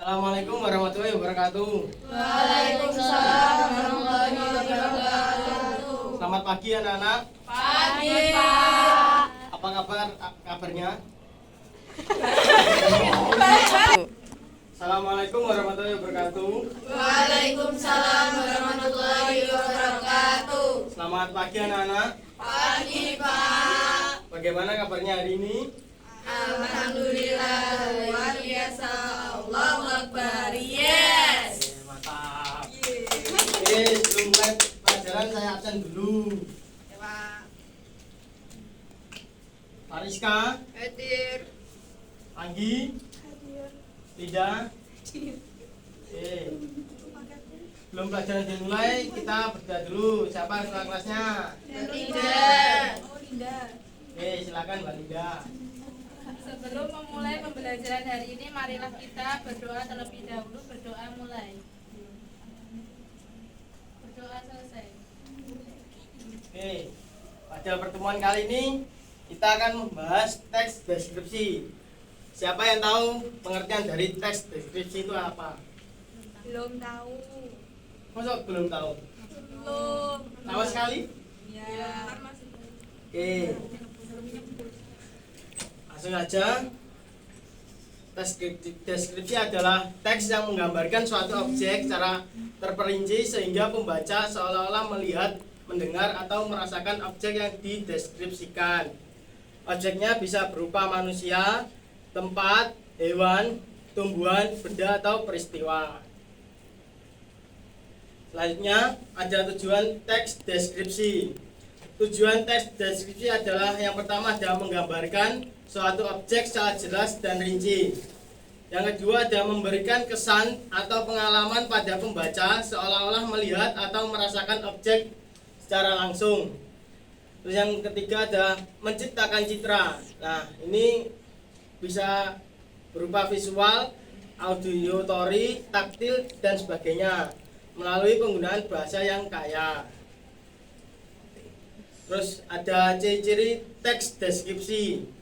Assalamualaikum warahmatullahi wabarakatuh. Waalaikumsalam warahmatullahi wabarakatuh. Selamat pagi anak-anak. Pagi, Pak. Apa kabarnya? Assalamualaikum warahmatullahi wabarakatuh. Waalaikumsalam warahmatullahi wabarakatuh. Selamat pagi anak-anak. Pagi, Pak. Bagaimana kabarnya hari ini? Alhamdulillah, luar biasa. Allahu Akbar. Yes. Mantap. Sebelum mulai pelajaran saya absen dulu. Ya, Pak. Pariska, Hadir. Anggi, Lida. Belum pelajaran dimulai, kita berdoa dulu. Siapa ketua kelasnya? Tidak. Silakan Mbak Lida. Sebelum memulai pembelajaran hari ini, marilah kita berdoa terlebih dahulu. Berdoa mulai. Berdoa selesai. Pada pertemuan kali ini kita akan membahas teks deskripsi. Siapa yang tahu pengertian dari teks deskripsi itu apa? Belum tahu. Masa belum tahu? Belum. Sama sekali? Ya. Oke. Langsung aja. Teks deskripsi adalah teks yang menggambarkan suatu objek secara terperinci sehingga pembaca seolah-olah melihat, mendengar, atau merasakan objek yang dideskripsikan. Objeknya bisa berupa manusia, tempat, hewan, tumbuhan, benda, atau peristiwa. Selanjutnya ada tujuan teks deskripsi. Tujuan teks deskripsi adalah yang pertama adalah menggambarkan suatu objek secara jelas dan rinci. Yang kedua adalah memberikan kesan atau pengalaman pada pembaca seolah-olah melihat atau merasakan objek secara langsung. Terus yang ketiga adalah menciptakan citra. Nah, ini bisa berupa visual, audiotori, taktil, dan sebagainya melalui penggunaan bahasa yang kaya. Terus ada ciri-ciri teks deskripsi.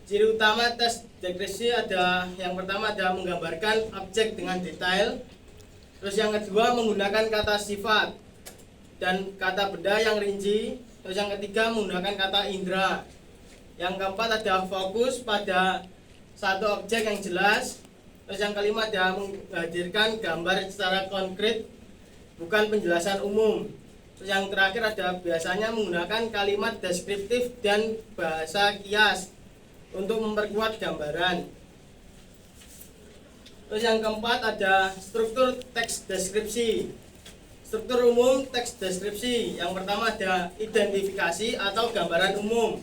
Ciri utama teks deskripsi ada yang pertama adalah menggambarkan objek dengan detail. Terus yang kedua menggunakan kata sifat dan kata benda yang rinci. Terus yang ketiga menggunakan kata indera. Yang keempat adalah fokus pada satu objek yang jelas. Terus yang kelima adalah menghadirkan gambar secara konkret, bukan penjelasan umum. Terus yang terakhir adalah biasanya menggunakan kalimat deskriptif dan bahasa kias untuk memperkuat gambaran. Terus yang keempat ada struktur teks deskripsi. Struktur umum teks deskripsi. Yang pertama ada identifikasi atau gambaran umum.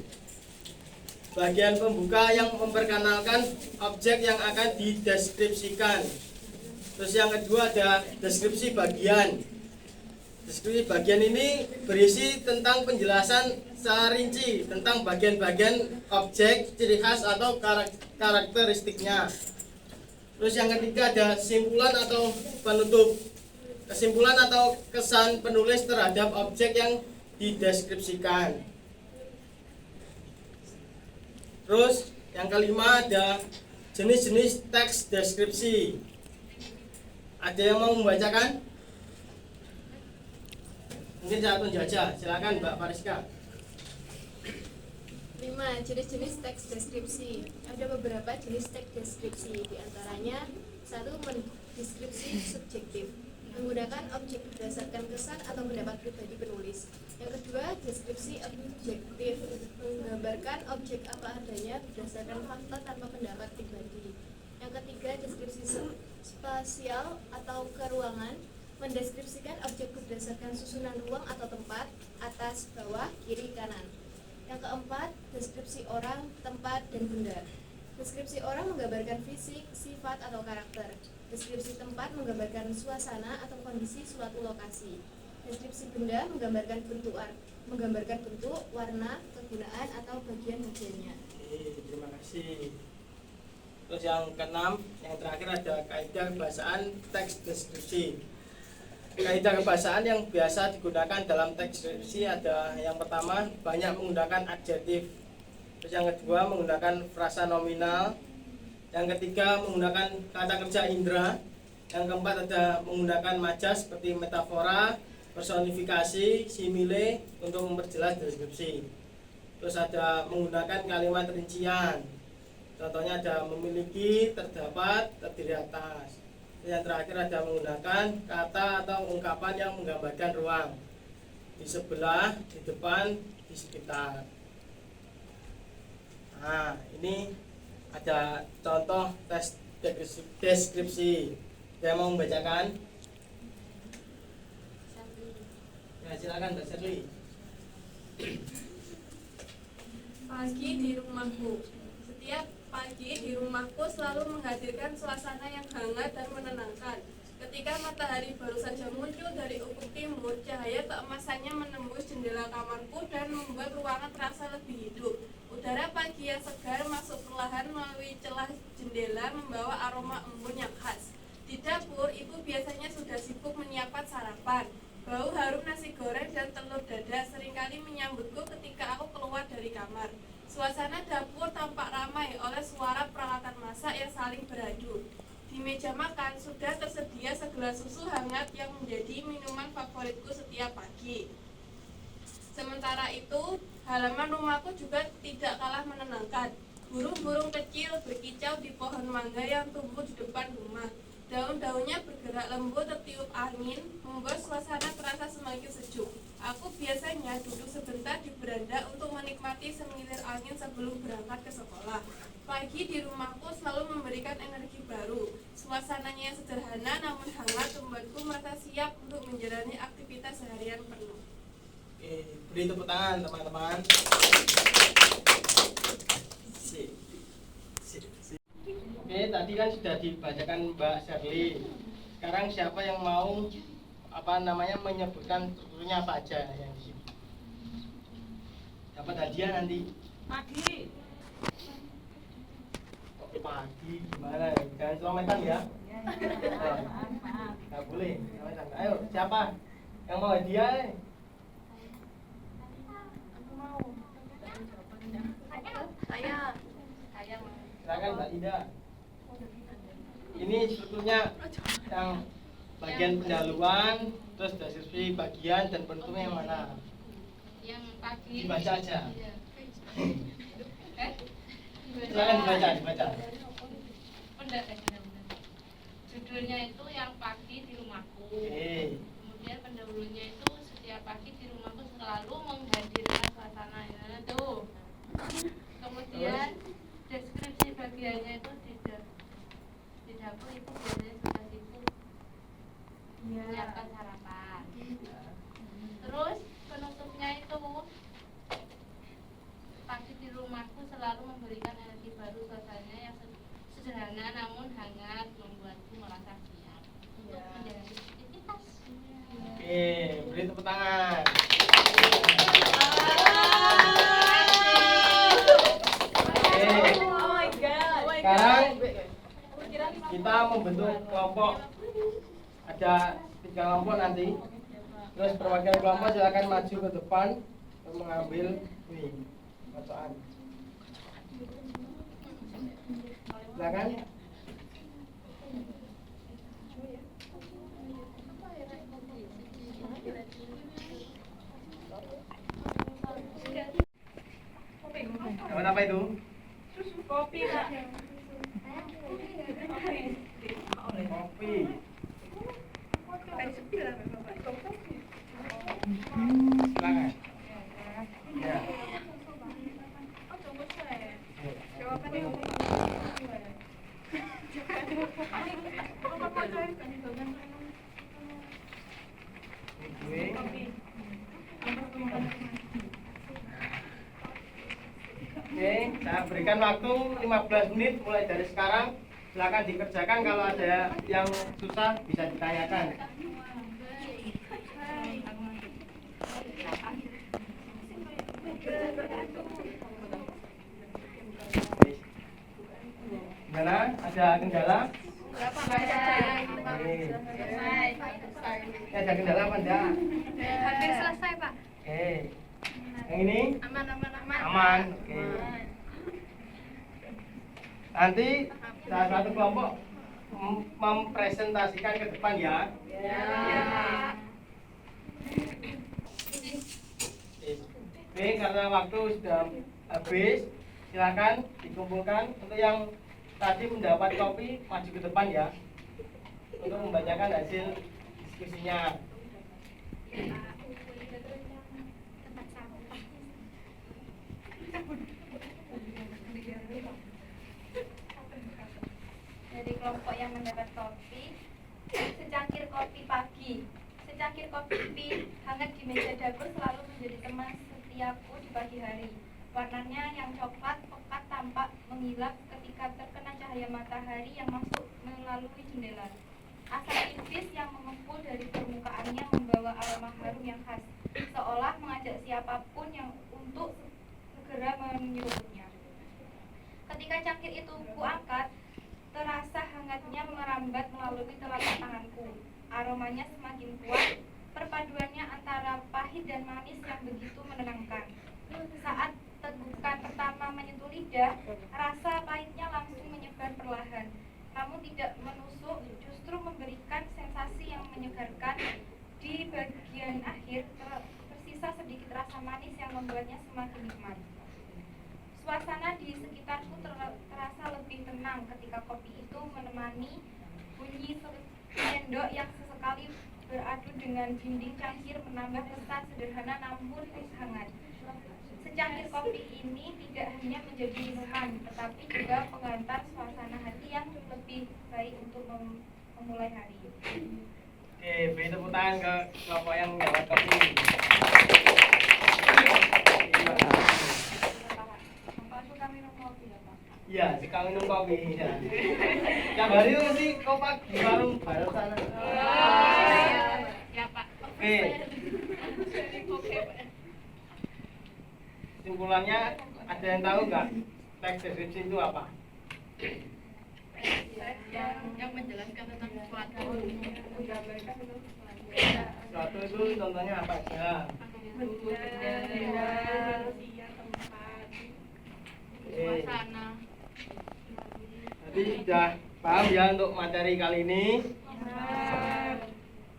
Bagian pembuka yang memperkenalkan objek yang akan dideskripsikan. Terus yang kedua ada deskripsi bagian. Deskripsi bagian ini berisi tentang penjelasan secara rinci tentang bagian-bagian objek, ciri khas atau karakteristiknya. Terus yang ketiga ada simpulan atau penutup. Kesimpulan atau kesan penulis terhadap objek yang dideskripsikan. Terus yang kelima ada jenis-jenis teks deskripsi. Ada yang mau membacakan? Mungkin satu aja. Silakan Mbak Pariska. 5. Jenis-jenis teks deskripsi. Ada beberapa jenis teks deskripsi, di antaranya 1. Deskripsi subjektif, menggunakan objek berdasarkan kesan atau pendapat pribadi penulis. Yang kedua, deskripsi objektif, menggambarkan objek apa adanya berdasarkan fakta tanpa pendapat pribadi. Yang ketiga, deskripsi spasial atau keruangan, mendeskripsikan objek berdasarkan susunan ruang atau tempat, atas, bawah, kiri, kanan. Yang keempat, deskripsi orang, tempat, dan benda. Deskripsi orang menggambarkan fisik, sifat, atau karakter. Deskripsi tempat menggambarkan suasana atau kondisi suatu lokasi. Deskripsi benda menggambarkan bentuk, warna, kegunaan, atau bagian-bagiannya. Terima kasih. Terus yang keenam, yang terakhir ada kaidah kebahasaan teks deskripsi. Kaidah kebahasaan yang biasa digunakan dalam teks deskripsi ada yang pertama banyak menggunakan adjektif. Terus yang kedua menggunakan frasa nominal. Yang ketiga menggunakan kata kerja indera. Yang keempat ada menggunakan majas seperti metafora, personifikasi, simile untuk memperjelas deskripsi. Terus ada menggunakan kalimat rincian. Contohnya ada memiliki, terdapat, terdiri atas. Yang terakhir ada menggunakan kata atau ungkapan yang menggambarkan ruang. Di sebelah, di depan, di sekitar. Nah, ini ada contoh tes deskripsi. Saya mau membacakan. Ya, silakan Mbak Shirley. Pagi di rumahku. Setiap pagi di rumahku selalu menghadirkan suasana yang hangat dan menenangkan. Ketika matahari baru saja muncul dari ufuk timur, cahaya keemasannya menembus jendela kamarku dan membuat ruangan terasa lebih hidup. Udara pagi yang segar masuk perlahan melalui celah jendela membawa aroma embun yang khas. Di dapur, ibu biasanya sudah sibuk menyiapkan sarapan. Bau harum nasi goreng dan telur dadar seringkali menyambutku ketika aku keluar dari kamar. Suasana dapur tampak ramai oleh suara peralatan masak yang saling beradu. Di meja makan sudah tersedia segelas susu hangat yang menjadi minuman favoritku setiap pagi. Sementara itu, halaman rumahku juga tidak kalah menenangkan. Burung-burung kecil berkicau di pohon mangga yang tumbuh di depan rumah. Daun-daunnya bergerak lembut tertiup angin, membuat suasana terasa semakin sejuk. Aku biasanya duduk sebentar di beranda untuk menikmati semilir angin sebelum berangkat ke sekolah. Pagi di rumahku selalu memberikan energi baru. Suasananya yang sederhana namun hangat membuatku merasa siap untuk menjalani aktivitas seharian penuh. Oke, beri tepuk tangan teman-teman. Oke, tadi kan sudah dibacakan Mbak Shirley. Sekarang siapa yang mau menyebutkan strukturnya apa aja yang di sini? Dapat hadiah nanti. Pagi. Oke, pagi gimana? Jangan selometan ya. Nggak boleh. Selometan. Ayo, siapa yang mau hadiah? Saya Silakan Mbak Ida. Ini strukturnya yang bagian pendahuluan, terus deskripsi bagian dan penutupnya yang mana? Yang pagi. Dibaca aja. Iya. Silakan dibaca. Judulnya itu yang pagi di rumahku. Oke. Kemudian pendahulunya itu setiap pagi di rumahku selalu menghadirkan suasana itu. Kemudian deskripsi bagiannya itu di dapur itu biasanya sudah sibuk menyiapkan sarapan. Terus penutupnya itu pagi di rumahku selalu memberikan energi baru, suasananya yang sederhana namun hangat membuatku merasa siap untuk menjalani aktivitas. Oke, beri tepuk tangan. Sekarang kita membentuk kelompok. Ada 3 kelompok nanti. Terus perwakilan kelompok silakan maju ke depan untuk mengambil ini bacaan. Silakan. Dapat apa itu? kopi Kak. Kopi. Silakan. Ya. Oke, saya berikan waktu 15 menit mulai dari sekarang. Silakan dikerjakan, kalau ada yang susah bisa ditanyakan. Gimana? Ada kendala? Ada kendala apa enggak? Hampir selesai Pak. Oke. Yang ini? Aman. Aman. Oke. Nanti Salah satu kelompok mempresentasikan ke depan ya. Oke, karena waktu sudah habis, silakan dikumpulkan. Untuk yang tadi mendapat kopi, maju ke depan ya, untuk membacakan hasil diskusinya. Dari kelompok yang mendapat kopi, secangkir kopi pagi. Secangkir kopi hangat di meja dapur selalu menjadi teman setiaku di pagi hari. Warnanya yang coklat pekat tampak mengilap ketika terkena cahaya matahari yang masuk melalui jendela. Asap tipis yang mengepul dari permukaannya membawa aroma harum yang khas, seolah mengajak siapapun yang untuk segera menyeruputnya. Ketika cangkir itu kuangkat, terasa hangatnya merambat melalui telapak tanganku. Aromanya semakin kuat, perpaduannya antara pahit dan manis yang begitu menenangkan. Saat tegukan pertama menyentuh lidah, rasa pahitnya langsung menyebar perlahan, namun tidak menusuk, justru memberikan sensasi yang menyegarkan. Di bagian akhir tersisa sedikit rasa manis yang membuatnya semakin nikmat. Suasana di sekitarku terasa lebih tenang ketika kopi itu menemani bunyi sendok yang sesekali beradu dengan dinding cangkir, menambah kesan sederhana namun hangat. Secangkir kopi ini tidak hanya menjadi minuman, tetapi juga pengantar suasana hati yang lebih baik untuk memulai hari. Oke, beri tepuk tangan ke kelompok yang mendapat kopi. Bapak suka minum kopi ya Pak? Iya, suka minum kopi ya. Tiap hari itu sih kopak di warung barat sana. Ya Pak. Oke. Kesimpulannya, ada yang tahu nggak teks deskripsi itu apa? Yang menjelaskan tentang sesuatu. Sesuatu itu contohnya apa aja? Suasana. Jadi sudah paham ya untuk materi kali ini?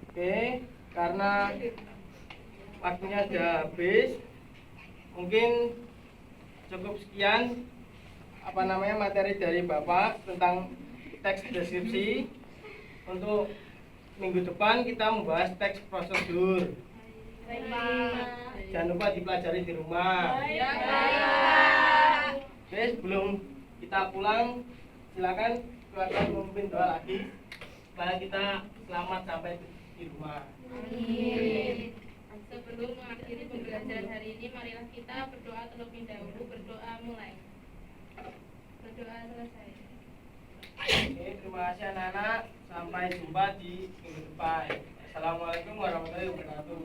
Oke, karena waktunya sudah habis, mungkin cukup sekian materi dari Bapak tentang teks deskripsi. Untuk minggu depan kita membahas teks prosedur. Jangan lupa dipelajari di rumah. Oke, sebelum kita pulang, silakan keluarkan memimpin doa lagi supaya kita selamat sampai di rumah. Sebelum mengakhiri pembelajaran hari ini, marilah kita berdoa terlebih dahulu. Berdoa mulai. Berdoa selesai. Oke, terima kasih anak-anak. Sampai jumpa di minggu depan. Assalamualaikum warahmatullahi wabarakatuh.